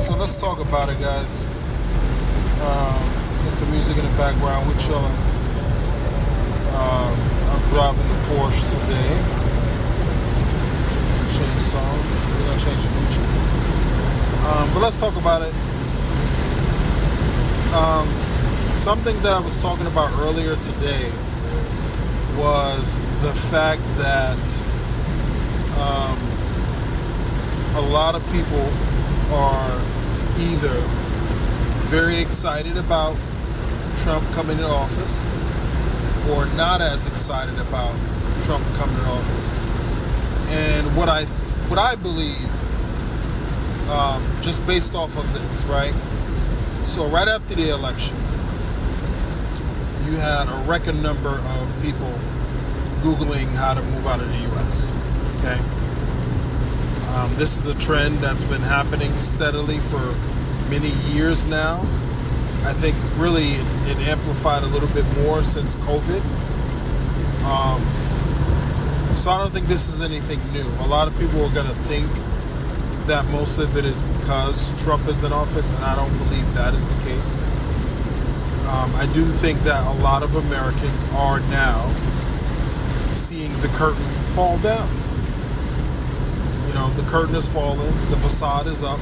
So let's talk about it, guys. Get some music in the background. We're chilling. I'm driving the Porsche today. Change songs. We're gonna change the future. But let's talk about it. Something that I was talking about earlier today was the fact that a lot of people are either very excited about Trump coming in office or not as excited about Trump coming in office. And what I believe, just based off of this, right? So right after the election, you had a record number of people Googling how to move out of the U.S., okay? This is a trend that's been happening steadily for many years now. I think really it amplified a little bit more since COVID. So I don't think this is anything new. A lot of people are going to think that most of it is because Trump is in office, and I don't believe that is the case. I do think that a lot of Americans are now seeing the curtain fall down. You know, the curtain is falling, the facade is up,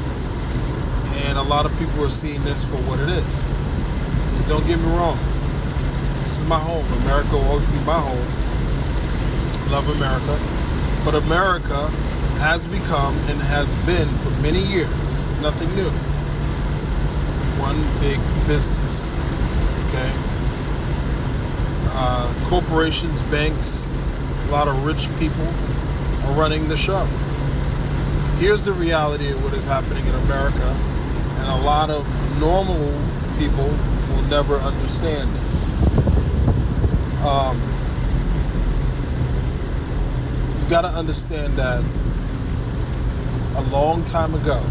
and a lot of people are seeing this for what it is. And don't get me wrong, this is my home. America will always be my home. Love America. But America has become and has been for many years, this is nothing new, one big business. Okay? Corporations, banks, a lot of rich people are running the show. Here's the reality of what is happening in America, and a lot of normal people will never understand this. You got to understand that a long time ago,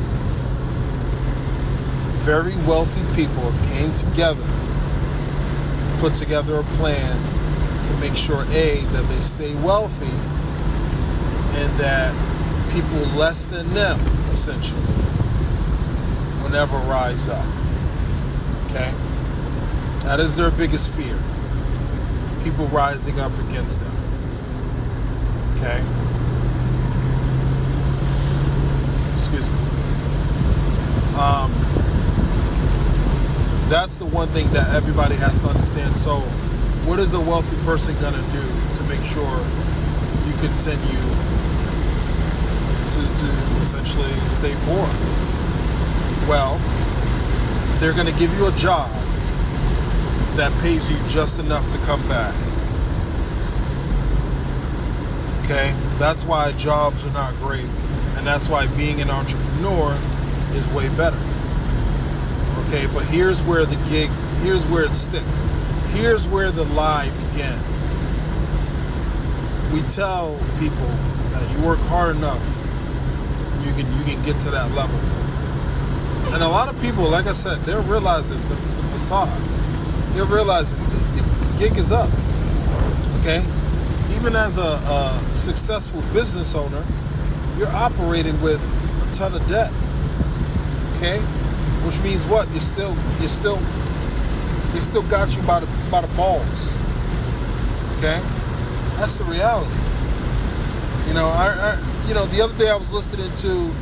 very wealthy people came together and put together a plan to make sure, A, that they stay wealthy, and that people less than them, essentially, will never rise up. Okay? That is their biggest fear. People rising up against them. Okay? Excuse me. That's the one thing that everybody has to understand. So, what is a wealthy person going to do to make sure you continue to essentially stay poor? Well, they're going to give you a job that pays you just enough to come back. Okay? That's why jobs are not great. And that's why being an entrepreneur is way better. Okay, but here's where it sticks. Here's where the lie begins. We tell people that you work hard enough, you can get to that level. And a lot of people, like I said, they're realizing the facade. They're realizing the gig is up. Okay? Even as a successful business owner, you're operating with a ton of debt. Okay? Which means what? They still got you by the balls. Okay? That's the reality. You know, the other day I was listening to,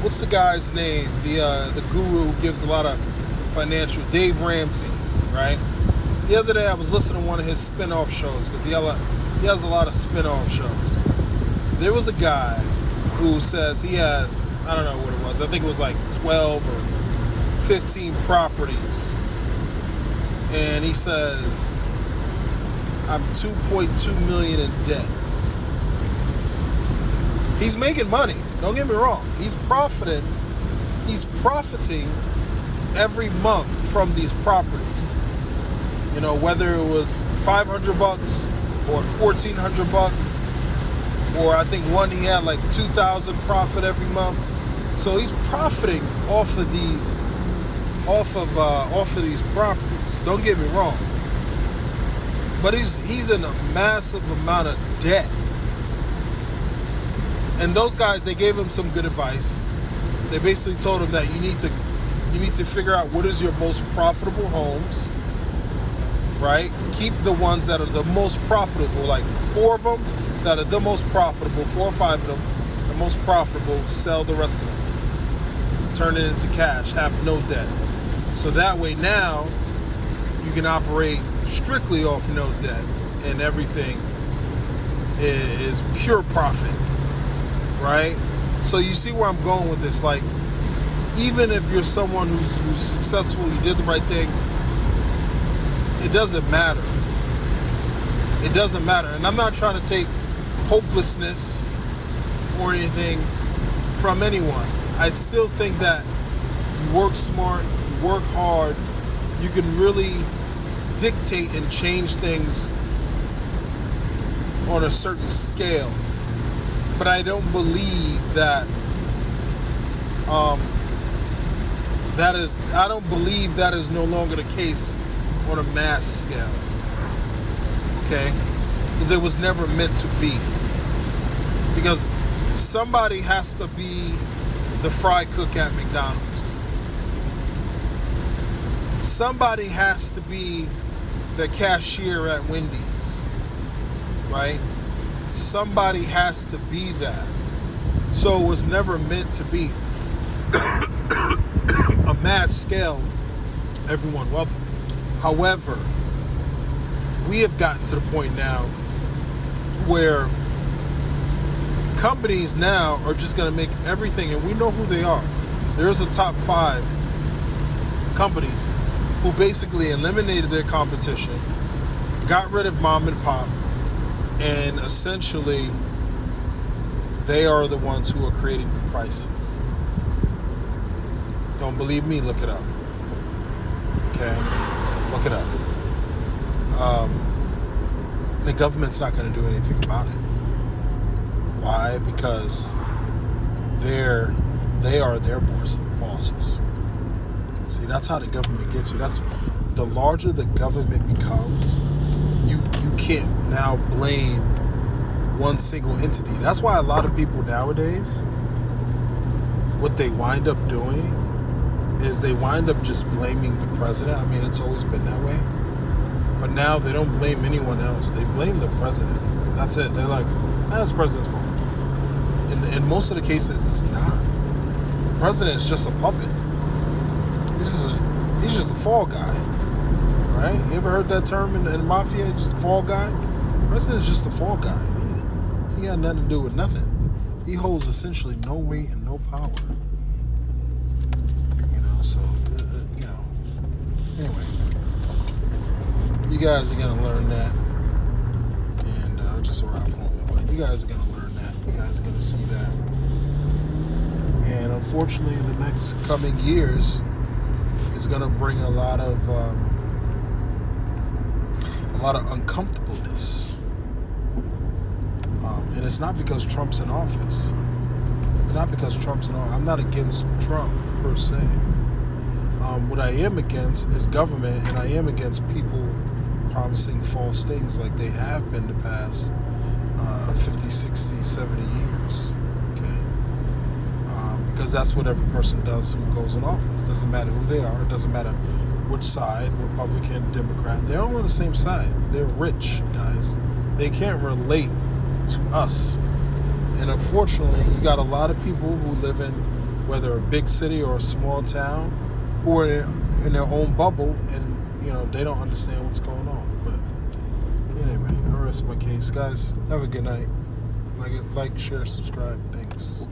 what's the guy's name? The guru who gives a lot of financial, Dave Ramsey, right? The other day I was listening to one of his spin-off shows, because he has a lot of spin-off shows. There was a guy who says he has, I don't know what it was, I think it was like 12 or 15 properties. And he says, I'm 2.2 million in debt. He's making money. Don't get me wrong. He's profiting every month from these properties. You know, whether it was $500 or $1,400, or I think one he had like $2,000 profit every month. So he's profiting off of these properties. Don't get me wrong. But he's in a massive amount of debt. And those guys, they gave him some good advice. They basically told him that you need to figure out what is your most profitable homes, right? Keep the ones that are the most profitable, like 4 of them that are the most profitable, 4 or 5 of them, the most profitable, sell the rest of them. Turn it into cash, have no debt. So that way now you can operate strictly off no debt and everything is pure profit, right? So you see where I'm going with this. Like, even if you're someone who's successful, you did the right thing, it doesn't matter. It doesn't matter. And I'm not trying to take hopelessness or anything from anyone. I still think that you work smart, you work hard, you can really dictate and change things on a certain scale. But I don't believe that I don't believe that is no longer the case on a mass scale. Okay? Because it was never meant to be. Because somebody has to be the fry cook at McDonald's. Somebody has to be the cashier at Wendy's. Right? Somebody has to be that. So it was never meant to be a mass scale, everyone welcome. However, we have gotten to the point now where companies now are just going to make everything, and we know who they are. There's a top 5 companies who basically eliminated their competition, got rid of mom and pop, and essentially they are the ones who are creating the prices. Don't believe me? Look it up. Okay? Look it up. The government's not going to do anything about it. Why? Because they are their bosses. See, that's how the government gets you. That's the larger the government becomes, you can't now blame one single entity. That's why a lot of people nowadays, what they wind up doing is they wind up just blaming the president. I mean, it's always been that way. But now they don't blame anyone else. They blame the president. That's it. They're like, that's the president's fault. In most of the cases, it's not. The president is just a puppet. He's just a fall guy. Right? You ever heard that term in the mafia? Just a fall guy? The president is just a fall guy. He got nothing to do with nothing. He holds essentially no weight and no power. So, anyway, you guys are going to learn that, and just a wrap home, but you guys are going to learn that, you guys are going to see that, and unfortunately, the next coming years is going to bring a lot of uncomfortableness, and it's not because Trump's in office. I'm not against Trump, per se. What I am against is government, and I am against people promising false things like they have been the past 50, 60, 70 years. Okay? Because that's what every person does who goes in office. Doesn't matter who they are. It doesn't matter which side, Republican, Democrat. They're all on the same side. They're rich, guys. They can't relate to us. And unfortunately, you got a lot of people who live in whether a big city or a small town who are in their own bubble, and they don't understand what's going on. But anyway, I rest my case, guys. Have a good night. Like, share, subscribe. Thanks.